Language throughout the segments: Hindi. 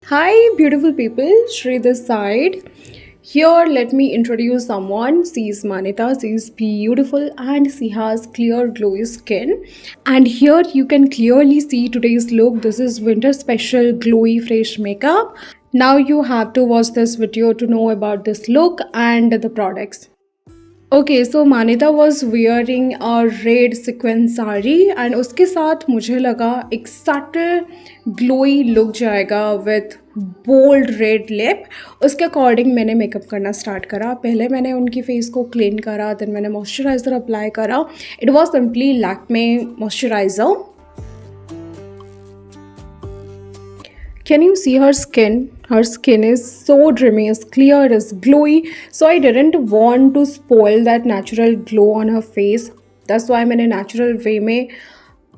Hi, beautiful people. Shri this side. Here, let me introduce someone. She is Manita. She is beautiful and she has clear, glowy skin. And here, you can clearly see today's look. This is winter special, glowy, fresh makeup. Now, you have to watch this video to know about this look and the products. Okay, so Manita was wearing a red sequin sari and उसके साथ मुझे लगा एक सटल ग्लोई लुक जाएगा विथ बोल्ड रेड लिप। उसके अकॉर्डिंग मैंने मेकअप करना स्टार्ट करा। पहले मैंने उनकी फेस को क्लीन करा, देन मैंने मॉइस्चराइज़र अप्लाई करा। It was simply Lakme moisturiser. Can you see her skin? Her skin is so dreamy, is clear, is glowy. So I didn't want to spoil that natural glow on her face. That's why मैंने natural way में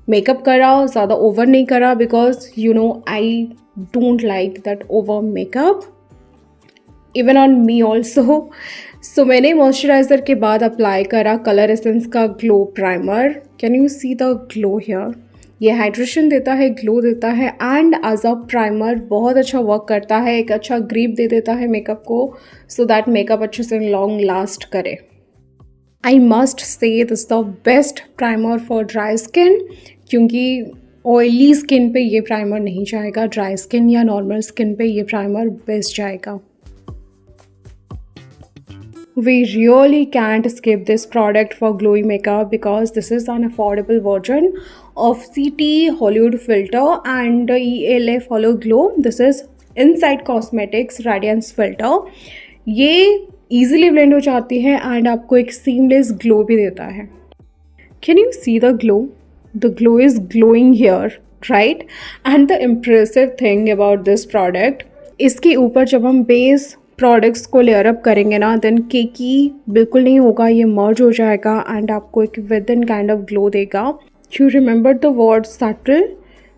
मेकअप करा, ज़्यादा ओवर नहीं करा because you know I don't like that over makeup. Even on me also. So मैंने मॉइस्चराइज़र के बाद अप्लाई करा कलर एसेंस का glow primer. Can you see the glow here? ये हाइड्रेशन देता है, ग्लो देता है एंड एज अ प्राइमर बहुत अच्छा वर्क करता है, एक अच्छा ग्रिप दे देता है मेकअप को सो दैट मेकअप अच्छे से लॉन्ग लास्ट करे। I must say this the best primer for dry skin, क्योंकि ऑयली स्किन पे ये प्राइमर नहीं जाएगा, ड्राई स्किन या नॉर्मल स्किन पे ये प्राइमर बेस्ट जाएगा। We really can't skip this product for glowy makeup because this is an affordable version of CT Hollywood filter and ELF Holo Glow. This is Inside Cosmetics Radiance filter. ये easily blend हो जाती है and आपको एक seamless glow भी देता है। Can you see the glow? The glow is glowing here, right? And the impressive thing about this product, इसके ऊपर जब हम बेस प्रोडक्ट्स को लेयर अप करेंगे ना, देन केकी बिल्कुल नहीं होगा, ये मर्ज हो जाएगा एंड आपको एक within kind of glow देगा। You remember the word subtle,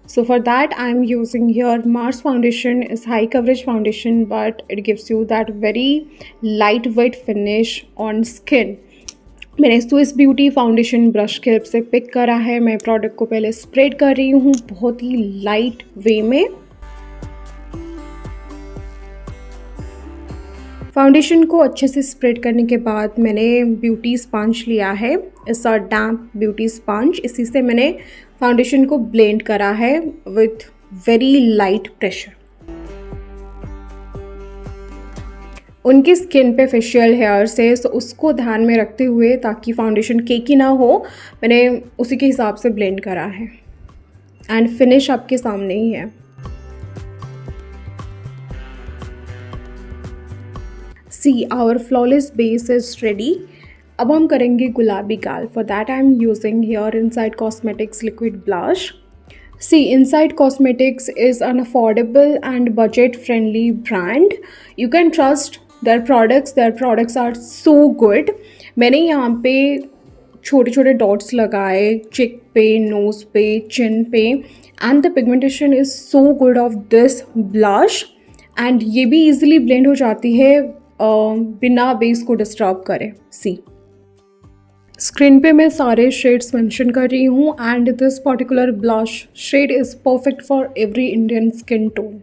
so for that I am using here Mars foundation. Is high coverage foundation but it gives you that very light weight finish on skin. मैंने स्विस ब्यूटी फाउंडेशन ब्रश के हेल्प से पिक करा है. मैं प्रोडक्ट को पहले स्प्रेड कर रही हूँ बहुत ही लाइट वे में. फाउंडेशन को अच्छे से स्प्रेड करने के बाद मैंने ब्यूटी स्पंज लिया है, it's a damp beauty sponge. इसी से मैंने फाउंडेशन को ब्लेंड करा है विथ वेरी लाइट प्रेशर. उनकी स्किन पे फेशियल हेयर्स है, सो उसको ध्यान में रखते हुए ताकि फाउंडेशन केकी ना हो, मैंने उसी के हिसाब से ब्लेंड करा है एंड फिनिश आपके सामने ही है. See, our flawless base is ready. अब हम करेंगे गुलाबी गाल. For that I am using here Inside Cosmetics liquid blush. See, Inside Cosmetics is an affordable and budget friendly brand. You can trust their products. Their products are so good. मैंने यहाँ पे छोटे छोटे डॉट्स लगाए चिक पे, नोज पे, चिन पे and the pigmentation is so good of this blush and ये भी easily blend हो जाती है बिना बेस को डिस्टर्ब करे. सी, स्क्रीन पे मैं सारे शेड्स मेंशन कर रही हूँ and this particular blush shade is perfect for every Indian skin tone.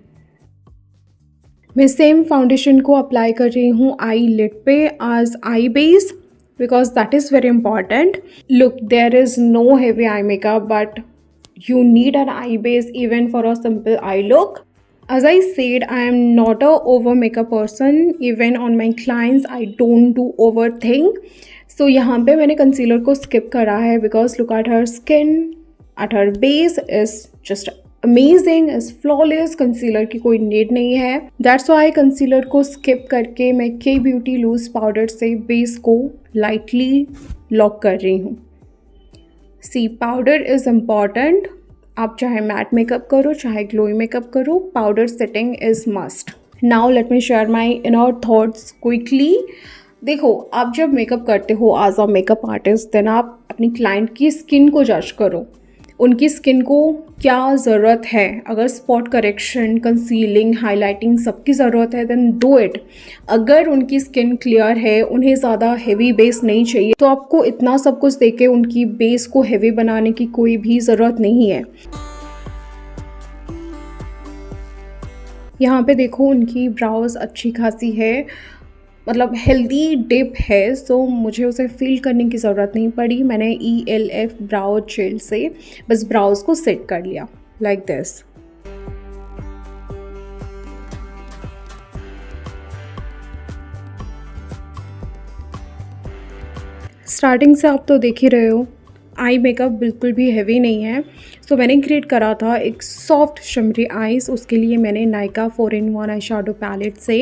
मैं सेम फाउंडेशन को अप्लाई कर रही हूँ आई लिड पे as eye base because that is very important. Look, there is no heavy eye makeup but you need an eye base even for a simple eye look. As I said, I am not a over makeup person. Even on my clients, I don't do overthink. So यहाँ पे मैंने कंसीलर को स्किप करा है because look at her skin, at her base is just amazing, is flawless. Concealer की कोई नीड नहीं है. That's why कंसीलर को स्किप करके मैं K Beauty लूज पाउडर से बेस को लाइटली लॉक कर रही हूँ. See, powder is important. आप चाहे मैट मेकअप करो चाहे ग्लोई मेकअप करो, powder setting is must. Now let me share my inner thoughts quickly. देखो, आप जब मेकअप करते हो as a makeup artist, then आप अपनी क्लाइंट की स्किन को जज करो. उनकी स्किन को क्या ज़रूरत है. अगर स्पॉट करेक्शन, कंसीलिंग, हाइलाइटिंग सबकी ज़रूरत है देन डू इट. अगर उनकी स्किन क्लियर है, उन्हें ज़्यादा हेवी बेस नहीं चाहिए, तो आपको इतना सब कुछ देके उनकी बेस को हेवी बनाने की कोई भी ज़रूरत नहीं है. यहाँ पे देखो उनकी ब्राउज़ अच्छी खासी है, मतलब हेल्दी डिप है, सो मुझे उसे फिल करने की ज़रूरत नहीं पड़ी। मैंने ELF ब्राउ जेल से बस ब्राउज़ को सेट कर लिया लाइक दिस। स्टार्टिंग से आप तो देख ही रहे हो, आई मेकअप बिल्कुल भी हैवी नहीं है। सो मैंने क्रिएट करा था एक सॉफ्ट शिमरी आईज। उसके लिए मैंने Nykaa 4-in-1 eye shadow palette से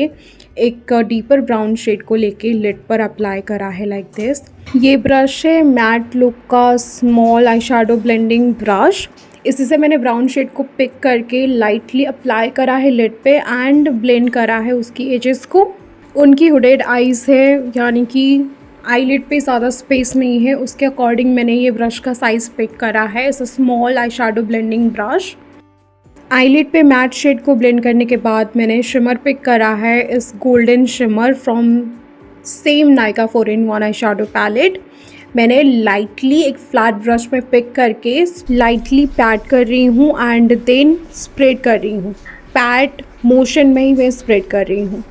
एक डीपर ब्राउन शेड को लेके लिड पर अप्लाई करा है लाइक दिस। ये ब्रश है मैट लुक का small eye shadow blending brush. इसी से मैंने ब्राउन शेड को पिक करके लाइटली अप्लाई करा है लिड पे एंड ब्लेंड करा है उसकी एजेस को। उनकी हुडेड आईज़ है, यानी कि आईलिड पे ज़्यादा स्पेस नहीं है, उसके अकॉर्डिंग मैंने ये ब्रश का साइज़ पिक करा है। इस small eye shadow blending brush. Eyelid पे मैट शेड को ब्लेंड करने के बाद मैंने शिमर पिक करा है, इस golden shimmer from same Nykaa 4-in-1 eye shadow palette. मैंने लाइटली एक फ्लैट ब्रश में पिक करके लाइटली पैट कर रही हूँ एंड देन स्प्रेड कर रही हूँ। पैट मोशन में ही मैं स्प्रेड कर रही हूँ।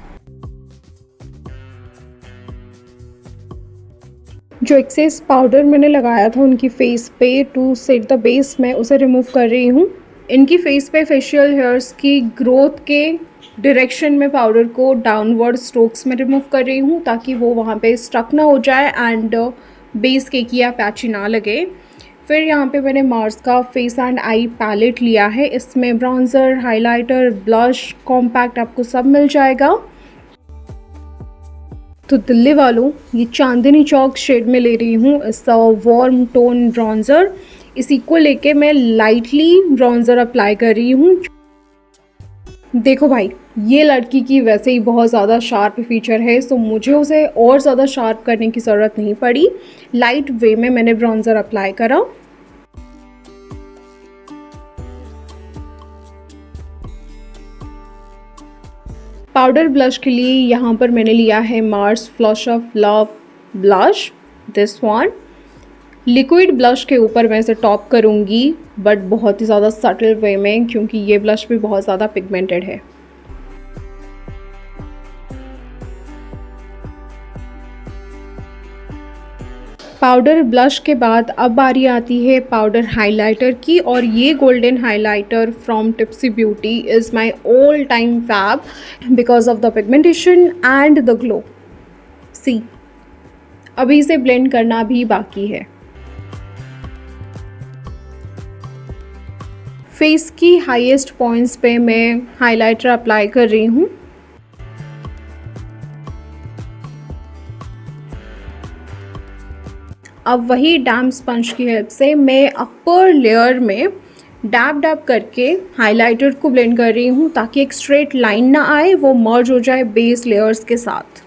जो एक्सेस पाउडर मैंने लगाया था उनकी फेस पे टू सेट द बेस, मैं उसे रिमूव कर रही हूँ। इनकी फेस पे फेशियल हेयर्स की ग्रोथ के डायरेक्शन में पाउडर को डाउनवर्ड स्ट्रोक्स में रिमूव कर रही हूँ ताकि वो वहाँ पे स्टक ना हो जाए एंड बेस केकी या पैची ना लगे। फिर यहाँ पे मैंने मार्स का फेस एंड आई पैलेट लिया है। इसमें ब्राउन्जर, हाइलाइटर, ब्लश, कॉम्पैक्ट आपको सब मिल जाएगा। तो दिल्ली वालों, ये चांदनी चौक शेड में ले रही हूँ इस वार्म टोन ब्राउन्ज़र। इसी को लेके मैं लाइटली ब्राउन्ज़र अप्लाई कर रही हूँ। देखो भाई, ये लड़की की वैसे ही बहुत ज़्यादा शार्प फीचर है, सो मुझे उसे और ज़्यादा शार्प करने की ज़रूरत नहीं पड़ी। लाइट वे में मैंने ब्राउन्ज़र अप्लाई करा। पाउडर ब्लश के लिए यहाँ पर मैंने लिया है Mars flush of love blush, this one. Liquid blush के ऊपर मैं इसे टॉप करूँगी बट बहुत ही ज़्यादा सटल वे में, क्योंकि ये ब्लश भी बहुत ज़्यादा पिगमेंटेड है। पाउडर ब्लश के बाद अब बारी आती है पाउडर हाइलाइटर की, और ये golden highlighter from Tipsy Beauty is my all time fab because of the pigmentation and the glow. See, अभी इसे ब्लेंड करना भी बाकी है। फेस की हाईएस्ट पॉइंट्स पे मैं हाइलाइटर अप्लाई कर रही हूँ। अब वही डैम स्पंज की हेल्प से मैं अपर लेयर में डैब डैब करके हाइलाइटर को ब्लेंड कर रही हूँ ताकि एक स्ट्रेट लाइन ना आए, वो मर्ज हो जाए बेस लेयर्स के साथ।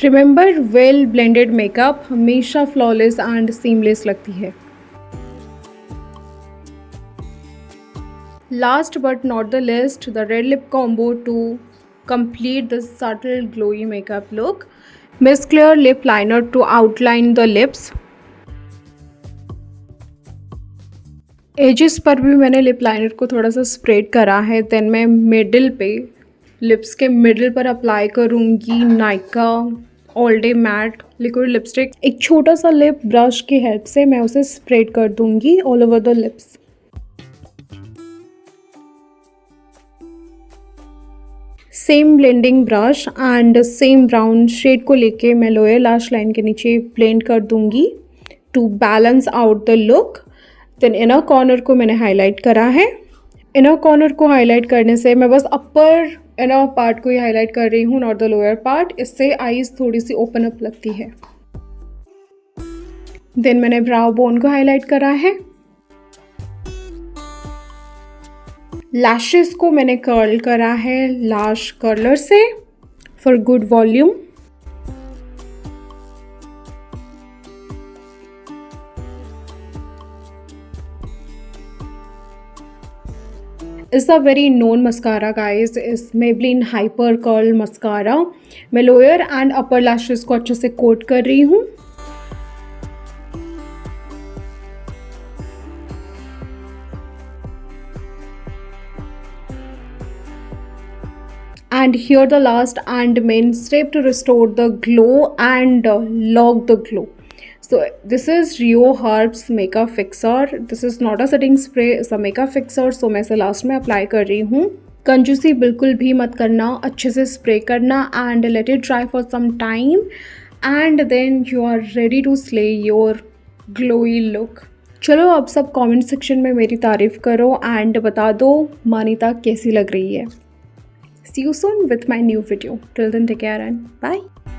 रिमेंबर, वेल ब्लेंडेड मेकअप हमेशा फ्लॉलेस एंड सीमलेस लगती है। Last but not the list, the red lip combo to complete the subtle glowy makeup look. Miss Clear lip liner to outline the lips. Edges पर भी मैंने लिप लाइनर को थोड़ा सा स्प्रेड करा है। देन मैं मिडिल पे, लिप्स के मिडिल पर अप्लाई करूँगी Nykaa all day matte liquid lipstick. एक छोटा सा लिप ब्रश की हेल्प से मैं उसे स्प्रेड कर दूँगी all over the lips. Same blending brush and same brown shade को लेके मैं लोअर लैश लाइन के नीचे ब्लेंड कर दूंगी to balance out the look. Then inner corner को मैंने हाईलाइट करा है। इनर कॉर्नर को हाईलाइट करने से मैं बस अपर इनर पार्ट को ही हाईलाइट कर रही हूँ, नॉट द लोअर पार्ट। इससे आईज थोड़ी सी ओपन अप लगती है। देन मैंने ब्राउ बोन को हाईलाइट करा है। लैशेस को मैंने कर्ल करा है लैश कर्लर से for good volume. Is a very known mascara guys, इस मेबलिन हाइपर कर्ल मस्कारा। मैं लोअर एंड अपर लैशेस को अच्छे से कोट कर रही हूँ। And here the last and main step to restore the glow and lock the glow. So this is Rio Herbs Makeup Fixer. This is not a setting spray, it's a makeup fixer. So मैं इसे लास्ट में अप्लाई कर रही हूँ. कंजूसी बिल्कुल भी मत करना, अच्छे से स्प्रे करना and let it dry for some time and then you are ready to slay your glowy look. चलो अब सब कमेंट सेक्शन में मेरी तारीफ़ करो एंड बता दो मानिता कैसी लग रही है. See you soon with my new video. Till then, take care and bye.